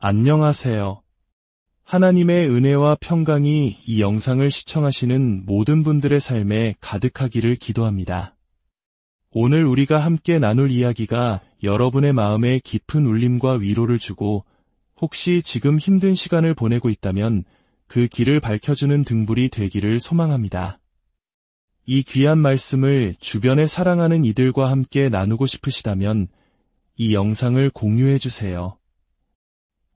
안녕하세요. 하나님의 은혜와 평강이 이 영상을 시청하시는 모든 분들의 삶에 가득하기를 기도합니다. 오늘 우리가 함께 나눌 이야기가 여러분의 마음에 깊은 울림과 위로를 주고 혹시 지금 힘든 시간을 보내고 있다면 그 길을 밝혀주는 등불이 되기를 소망합니다. 이 귀한 말씀을 주변에 사랑하는 이들과 함께 나누고 싶으시다면 이 영상을 공유해 주세요.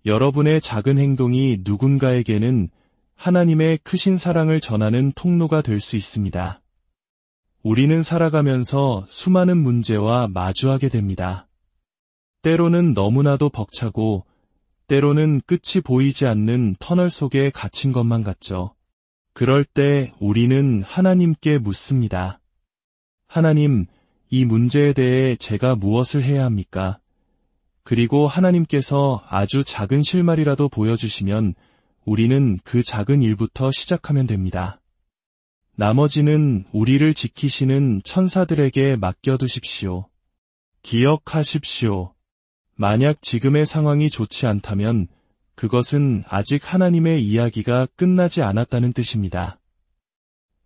여러분의 작은 행동이 누군가에게는 하나님의 크신 사랑을 전하는 통로가 될 수 있습니다. 우리는 살아가면서 수많은 문제와 마주하게 됩니다. 때로는 너무나도 벅차고 때로는 끝이 보이지 않는 터널 속에 갇힌 것만 같죠. 그럴 때 우리는 하나님께 묻습니다. 하나님, 이 문제에 대해 제가 무엇을 해야 합니까? 그리고 하나님께서 아주 작은 실마리라도 보여주시면 우리는 그 작은 일부터 시작하면 됩니다. 나머지는 우리를 지키시는 천사들에게 맡겨두십시오. 기억하십시오. 만약 지금의 상황이 좋지 않다면 그것은 아직 하나님의 이야기가 끝나지 않았다는 뜻입니다.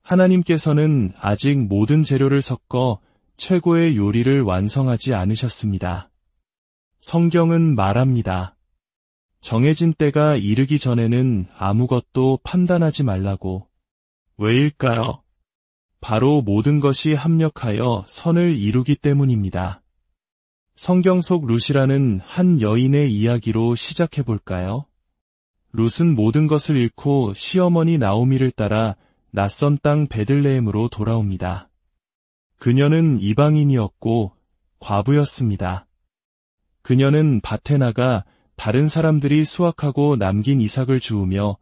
하나님께서는 아직 모든 재료를 섞어 최고의 요리를 완성하지 않으셨습니다. 성경은 말합니다. 정해진 때가 이르기 전에는 아무것도 판단하지 말라고. 왜일까요? 바로 모든 것이 합력하여 선을 이루기 때문입니다. 성경 속 룻이라는 한 여인의 이야기로 시작해볼까요? 룻은 모든 것을 잃고 시어머니 나오미를 따라 낯선 땅 베들레헴으로 돌아옵니다. 그녀는 이방인이었고 과부였습니다. 그녀는 밭에 나가 다른 사람들이 수확하고 남긴 이삭을 주우며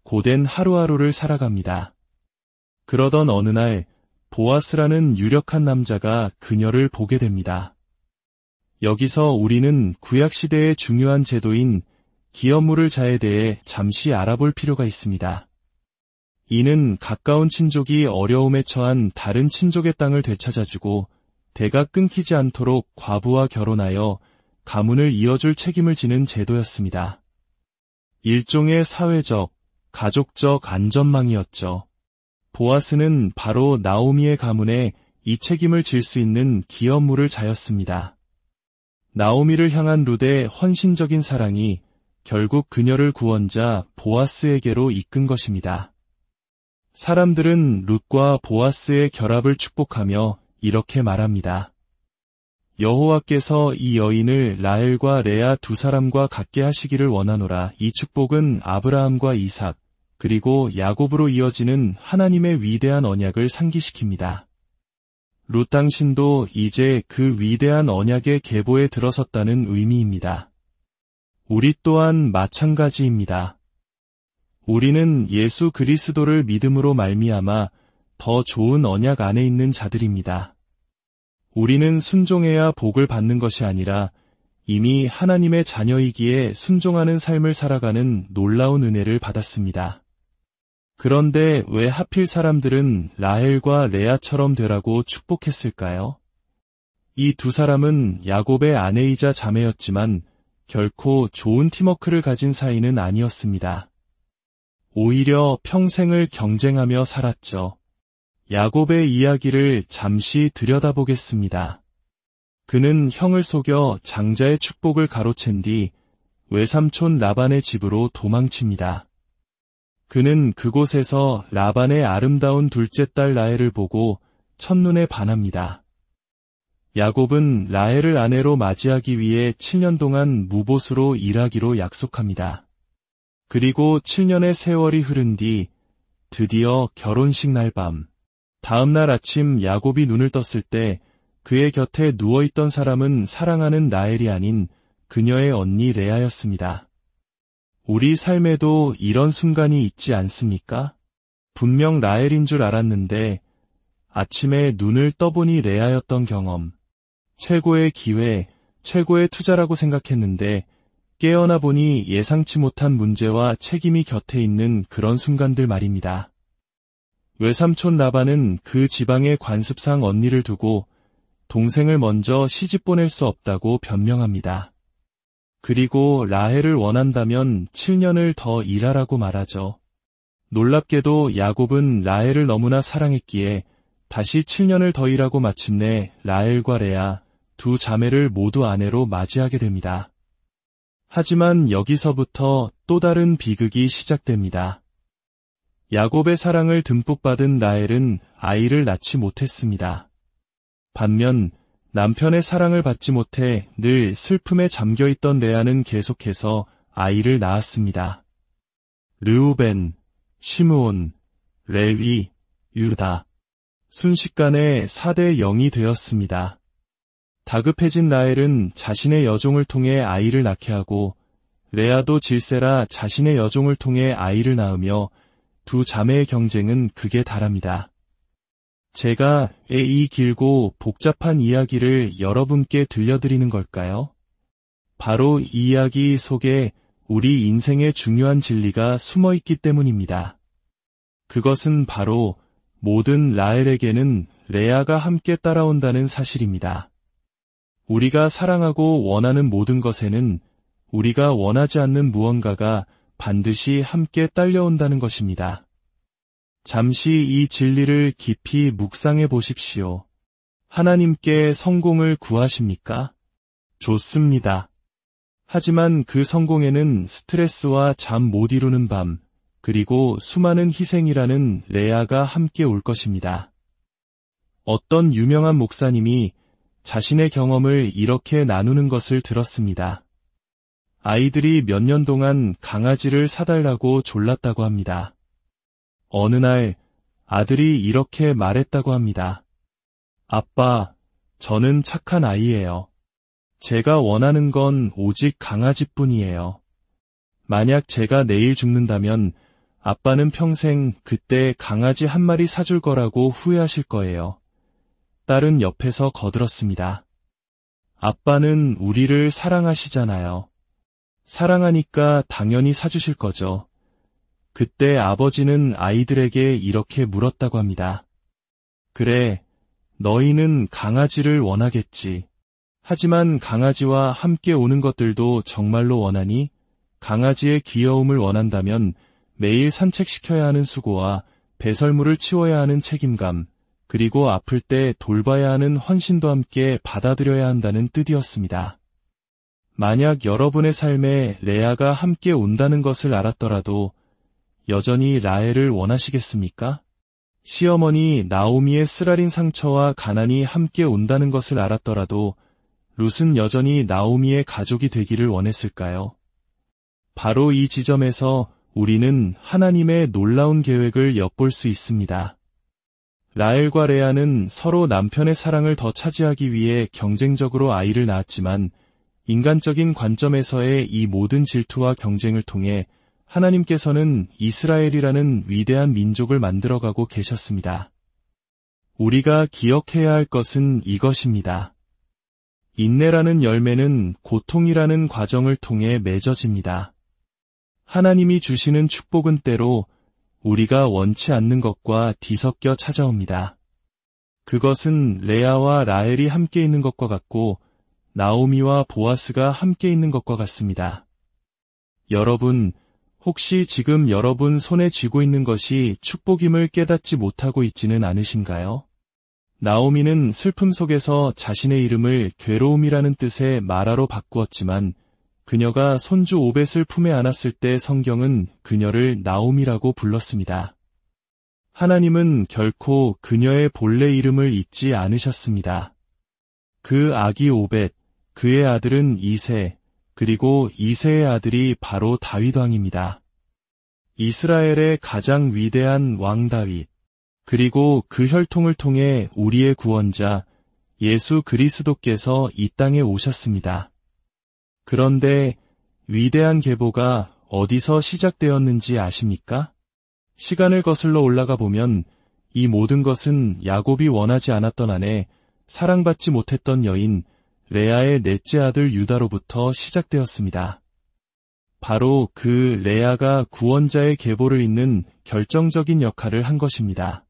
고된 하루하루를 살아갑니다. 그러던 어느 날 보아스라는 유력한 남자가 그녀를 보게 됩니다. 여기서 우리는 구약시대의 중요한 제도인 기업물을 자에 대해 잠시 알아볼 필요가 있습니다. 이는 가까운 친족이 어려움에 처한 다른 친족의 땅을 되찾아주고 대가 끊기지 않도록 과부와 결혼하여 가문을 이어줄 책임을 지는 제도였습니다. 일종의 사회적, 가족적 안전망이었죠. 보아스는 바로 나오미의 가문에 이 책임을 질 수 있는 기업물을 자였습니다. 나오미를 향한 룻의 헌신적인 사랑이 결국 그녀를 구원자 보아스에게로 이끈 것입니다. 사람들은 룻과 보아스의 결합을 축복하며 이렇게 말합니다. 여호와께서 이 여인을 라헬과 레아 두 사람과 같게 하시기를 원하노라. 이 축복은 아브라함과 이삭 그리고 야곱으로 이어지는 하나님의 위대한 언약을 상기시킵니다. 룻 당신도 이제 그 위대한 언약의 계보에 들어섰다는 의미입니다. 우리 또한 마찬가지입니다. 우리는 예수 그리스도를 믿음으로 말미암아 더 좋은 언약 안에 있는 자들입니다. 우리는 순종해야 복을 받는 것이 아니라 이미 하나님의 자녀이기에 순종하는 삶을 살아가는 놀라운 은혜를 받았습니다. 그런데 왜 하필 사람들은 라헬과 레아처럼 되라고 축복했을까요? 이 두 사람은 야곱의 아내이자 자매였지만 결코 좋은 팀워크를 가진 사이는 아니었습니다. 오히려 평생을 경쟁하며 살았죠. 야곱의 이야기를 잠시 들여다보겠습니다. 그는 형을 속여 장자의 축복을 가로챈 뒤 외삼촌 라반의 집으로 도망칩니다. 그는 그곳에서 라반의 아름다운 둘째 딸 라헬을 보고 첫눈에 반합니다. 야곱은 라헬을 아내로 맞이하기 위해 7년 동안 무보수로 일하기로 약속합니다. 그리고 7년의 세월이 흐른 뒤 드디어 결혼식 날 밤, 다음 날 아침 야곱이 눈을 떴을 때 그의 곁에 누워있던 사람은 사랑하는 라헬이 아닌 그녀의 언니 레아였습니다. 우리 삶에도 이런 순간이 있지 않습니까? 분명 라헬인 줄 알았는데 아침에 눈을 떠보니 레아였던 경험. 최고의 기회, 최고의 투자라고 생각했는데 깨어나 보니 예상치 못한 문제와 책임이 곁에 있는 그런 순간들 말입니다. 외삼촌 라반은 그 지방의 관습상 언니를 두고 동생을 먼저 시집 보낼 수 없다고 변명합니다. 그리고 라헬을 원한다면 7년을 더 일하라고 말하죠. 놀랍게도 야곱은 라헬을 너무나 사랑했기에 다시 7년을 더 일하고 마침내 라헬과 레아 두 자매를 모두 아내로 맞이하게 됩니다. 하지만 여기서부터 또 다른 비극이 시작됩니다. 야곱의 사랑을 듬뿍 받은 라헬은 아이를 낳지 못했습니다. 반면 남편의 사랑을 받지 못해 늘 슬픔에 잠겨있던 레아는 계속해서 아이를 낳았습니다. 르우벤, 시므온, 레위, 유다. 순식간에 4대 0이 되었습니다. 다급해진 라헬은 자신의 여종을 통해 아이를 낳게 하고 레아도 질세라 자신의 여종을 통해 아이를 낳으며 두 자매의 경쟁은 극에 달합니다. 제가 이 길고 복잡한 이야기를 여러분께 들려드리는 걸까요? 바로 이 이야기 속에 우리 인생의 중요한 진리가 숨어 있기 때문입니다. 그것은 바로 모든 라헬에게는 레아가 함께 따라온다는 사실입니다. 우리가 사랑하고 원하는 모든 것에는 우리가 원하지 않는 무언가가 반드시 함께 딸려온다는 것입니다. 잠시 이 진리를 깊이 묵상해 보십시오. 하나님께 성공을 구하십니까? 좋습니다. 하지만 그 성공에는 스트레스와 잠 못 이루는 밤, 그리고 수많은 희생이라는 레아가 함께 올 것입니다. 어떤 유명한 목사님이 자신의 경험을 이렇게 나누는 것을 들었습니다. 아이들이 몇 년 동안 강아지를 사달라고 졸랐다고 합니다. 어느 날 아들이 이렇게 말했다고 합니다. 아빠, 저는 착한 아이예요. 제가 원하는 건 오직 강아지뿐이에요. 만약 제가 내일 죽는다면 아빠는 평생 그때 강아지 한 마리 사줄 거라고 후회하실 거예요. 딸은 옆에서 거들었습니다. 아빠는 우리를 사랑하시잖아요. 사랑하니까 당연히 사주실 거죠. 그때 아버지는 아이들에게 이렇게 물었다고 합니다. 그래, 너희는 강아지를 원하겠지. 하지만 강아지와 함께 오는 것들도 정말로 원하니? 강아지의 귀여움을 원한다면 매일 산책시켜야 하는 수고와 배설물을 치워야 하는 책임감, 그리고 아플 때 돌봐야 하는 헌신도 함께 받아들여야 한다는 뜻이었습니다. 만약 여러분의 삶에 레아가 함께 온다는 것을 알았더라도 여전히 라헬을 원하시겠습니까? 시어머니 나오미의 쓰라린 상처와 가난이 함께 온다는 것을 알았더라도 룻은 여전히 나오미의 가족이 되기를 원했을까요? 바로 이 지점에서 우리는 하나님의 놀라운 계획을 엿볼 수 있습니다. 라헬과 레아는 서로 남편의 사랑을 더 차지하기 위해 경쟁적으로 아이를 낳았지만 인간적인 관점에서의 이 모든 질투와 경쟁을 통해 하나님께서는 이스라엘이라는 위대한 민족을 만들어가고 계셨습니다. 우리가 기억해야 할 것은 이것입니다. 인내라는 열매는 고통이라는 과정을 통해 맺어집니다. 하나님이 주시는 축복은 때로 우리가 원치 않는 것과 뒤섞여 찾아옵니다. 그것은 레아와 라헬이 함께 있는 것과 같고 나오미와 보아스가 함께 있는 것과 같습니다. 여러분, 혹시 지금 여러분 손에 쥐고 있는 것이 축복임을 깨닫지 못하고 있지는 않으신가요? 나오미는 슬픔 속에서 자신의 이름을 괴로움이라는 뜻의 마라로 바꾸었지만 그녀가 손주 오벳을 품에 안았을 때 성경은 그녀를 나오미라고 불렀습니다. 하나님은 결코 그녀의 본래 이름을 잊지 않으셨습니다. 그 아기 오벳, 그의 아들은 이새, 그리고 이새의 아들이 바로 다윗 왕입니다. 이스라엘의 가장 위대한 왕 다윗, 그리고 그 혈통을 통해 우리의 구원자 예수 그리스도께서 이 땅에 오셨습니다. 그런데 위대한 계보가 어디서 시작되었는지 아십니까? 시간을 거슬러 올라가 보면 이 모든 것은 야곱이 원하지 않았던 아내, 사랑받지 못했던 여인 레아의 넷째 아들 유다로부터 시작되었습니다. 바로 그 레아가 구원자의 계보를 잇는 결정적인 역할을 한 것입니다.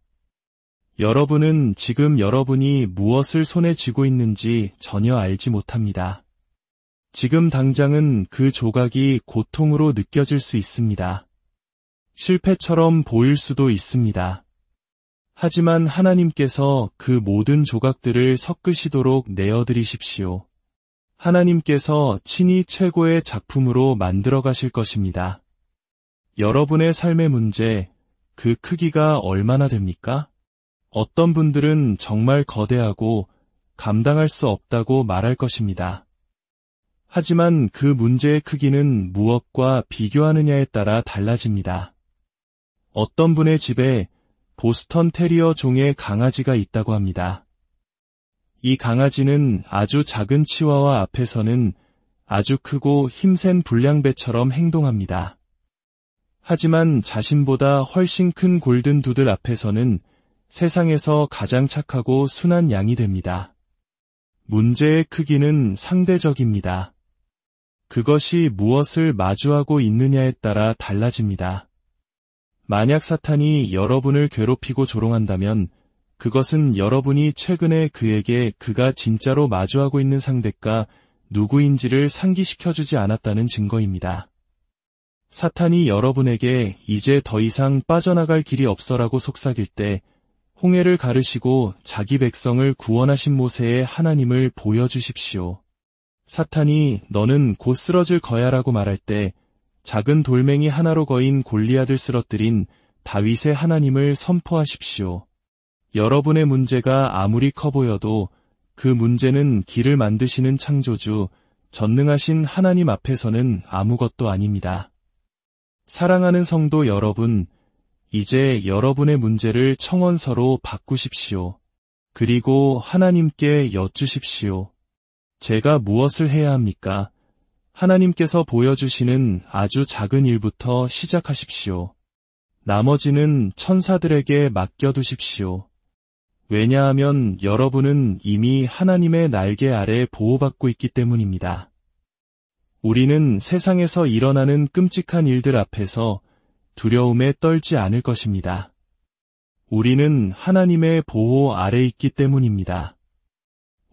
여러분은 지금 여러분이 무엇을 손에 쥐고 있는지 전혀 알지 못합니다. 지금 당장은 그 조각이 고통으로 느껴질 수 있습니다. 실패처럼 보일 수도 있습니다. 하지만 하나님께서 그 모든 조각들을 섞으시도록 내어드리십시오. 하나님께서 친히 최고의 작품으로 만들어 가실 것입니다. 여러분의 삶의 문제, 그 크기가 얼마나 됩니까? 어떤 분들은 정말 거대하고 감당할 수 없다고 말할 것입니다. 하지만 그 문제의 크기는 무엇과 비교하느냐에 따라 달라집니다. 어떤 분의 집에 보스턴 테리어 종의 강아지가 있다고 합니다. 이 강아지는 아주 작은 치와와 앞에서는 아주 크고 힘센 불량배처럼 행동합니다. 하지만 자신보다 훨씬 큰 골든 두들 앞에서는 세상에서 가장 착하고 순한 양이 됩니다. 문제의 크기는 상대적입니다. 그것이 무엇을 마주하고 있느냐에 따라 달라집니다. 만약 사탄이 여러분을 괴롭히고 조롱한다면 그것은 여러분이 최근에 그에게 그가 진짜로 마주하고 있는 상대가 누구인지를 상기시켜주지 않았다는 증거입니다. 사탄이 여러분에게 이제 더 이상 빠져나갈 길이 없어라고 속삭일 때 홍해를 가르시고 자기 백성을 구원하신 모세의 하나님을 보여주십시오. 사탄이 너는 곧 쓰러질 거야라고 말할 때 작은 돌멩이 하나로 거인 골리앗을 쓰러뜨린 다윗의 하나님을 선포하십시오. 여러분의 문제가 아무리 커 보여도 그 문제는 길을 만드시는 창조주, 전능하신 하나님 앞에서는 아무것도 아닙니다. 사랑하는 성도 여러분, 이제 여러분의 문제를 청원서로 바꾸십시오. 그리고 하나님께 여쭈십시오. 제가 무엇을 해야 합니까? 하나님께서 보여주시는 아주 작은 일부터 시작하십시오. 나머지는 천사들에게 맡겨두십시오. 왜냐하면 여러분은 이미 하나님의 날개 아래 보호받고 있기 때문입니다. 우리는 세상에서 일어나는 끔찍한 일들 앞에서 두려움에 떨지 않을 것입니다. 우리는 하나님의 보호 아래 있기 때문입니다.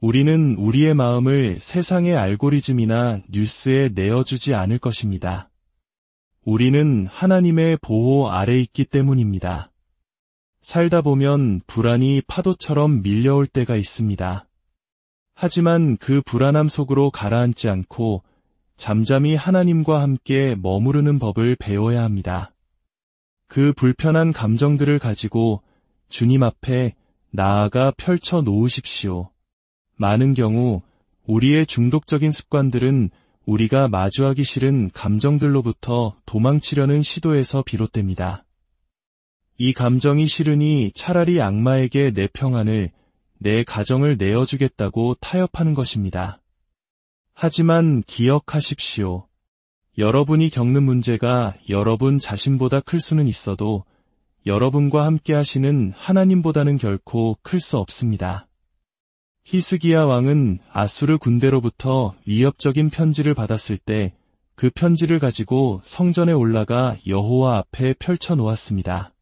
우리는 우리의 마음을 세상의 알고리즘이나 뉴스에 내어주지 않을 것입니다. 우리는 하나님의 보호 아래 있기 때문입니다. 살다 보면 불안이 파도처럼 밀려올 때가 있습니다. 하지만 그 불안함 속으로 가라앉지 않고 잠잠히 하나님과 함께 머무르는 법을 배워야 합니다. 그 불편한 감정들을 가지고 주님 앞에 나아가 펼쳐 놓으십시오. 많은 경우 우리의 중독적인 습관들은 우리가 마주하기 싫은 감정들로부터 도망치려는 시도에서 비롯됩니다. 이 감정이 싫으니 차라리 악마에게 내 평안을, 내 가정을 내어주겠다고 타협하는 것입니다. 하지만 기억하십시오. 여러분이 겪는 문제가 여러분 자신보다 클 수는 있어도 여러분과 함께 하시는 하나님보다는 결코 클 수 없습니다. 히스기야 왕은 아수르 군대로부터 위협적인 편지를 받았을 때 그 편지를 가지고 성전에 올라가 여호와 앞에 펼쳐 놓았습니다.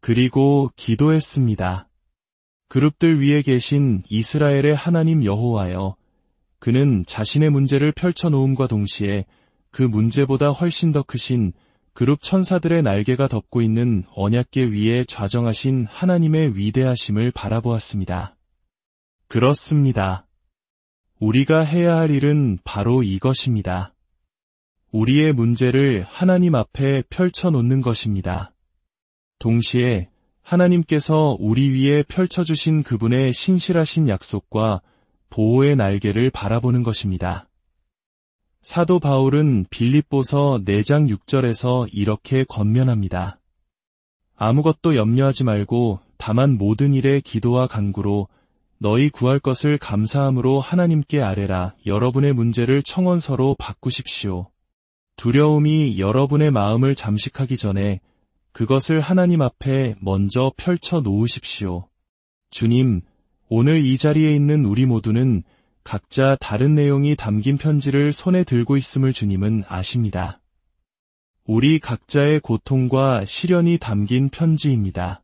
그리고 기도했습니다. 그룹들 위에 계신 이스라엘의 하나님 여호와여, 그는 자신의 문제를 펼쳐 놓음과 동시에 그 문제보다 훨씬 더 크신 그룹 천사들의 날개가 덮고 있는 언약궤 위에 좌정하신 하나님의 위대하심을 바라보았습니다. 그렇습니다. 우리가 해야 할 일은 바로 이것입니다. 우리의 문제를 하나님 앞에 펼쳐놓는 것입니다. 동시에 하나님께서 우리 위에 펼쳐주신 그분의 신실하신 약속과 보호의 날개를 바라보는 것입니다. 사도 바울은 빌립보서 4장 6절에서 이렇게 권면합니다. 아무것도 염려하지 말고 다만 모든 일에 기도와 간구로 너희 구할 것을 감사함으로 하나님께 아뢰라. 여러분의 문제를 청원서로 바꾸십시오. 두려움이 여러분의 마음을 잠식하기 전에 그것을 하나님 앞에 먼저 펼쳐 놓으십시오. 주님, 오늘 이 자리에 있는 우리 모두는 각자 다른 내용이 담긴 편지를 손에 들고 있음을 주님은 아십니다. 우리 각자의 고통과 시련이 담긴 편지입니다.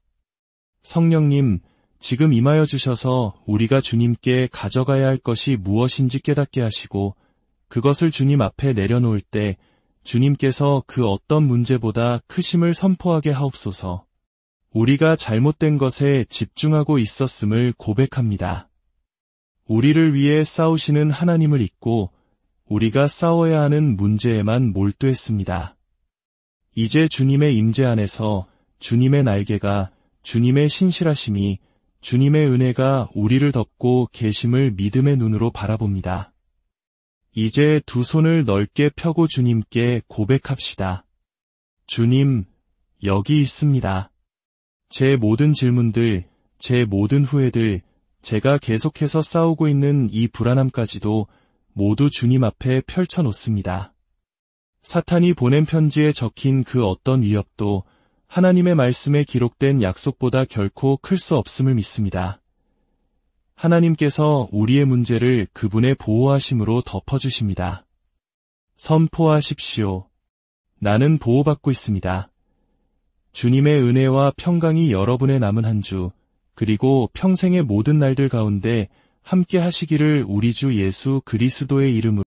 성령님, 지금 임하여 주셔서 우리가 주님께 가져가야 할 것이 무엇인지 깨닫게 하시고 그것을 주님 앞에 내려놓을 때 주님께서 그 어떤 문제보다 크심을 선포하게 하옵소서. 우리가 잘못된 것에 집중하고 있었음을 고백합니다. 우리를 위해 싸우시는 하나님을 잊고 우리가 싸워야 하는 문제에만 몰두했습니다. 이제 주님의 임재 안에서 주님의 날개가, 주님의 신실하심이, 주님의 은혜가 우리를 덮고 계심을 믿음의 눈으로 바라봅니다. 이제 두 손을 넓게 펴고 주님께 고백합시다. 주님, 여기 있습니다. 제 모든 질문들, 제 모든 후회들, 제가 계속해서 싸우고 있는 이 불안함까지도 모두 주님 앞에 펼쳐놓습니다. 사탄이 보낸 편지에 적힌 그 어떤 위협도 하나님의 말씀에 기록된 약속보다 결코 클 수 없음을 믿습니다. 하나님께서 우리의 문제를 그분의 보호하심으로 덮어주십니다. 선포하십시오. 나는 보호받고 있습니다. 주님의 은혜와 평강이 여러분의 남은 한 주, 그리고 평생의 모든 날들 가운데 함께 하시기를 우리 주 예수 그리스도의 이름으로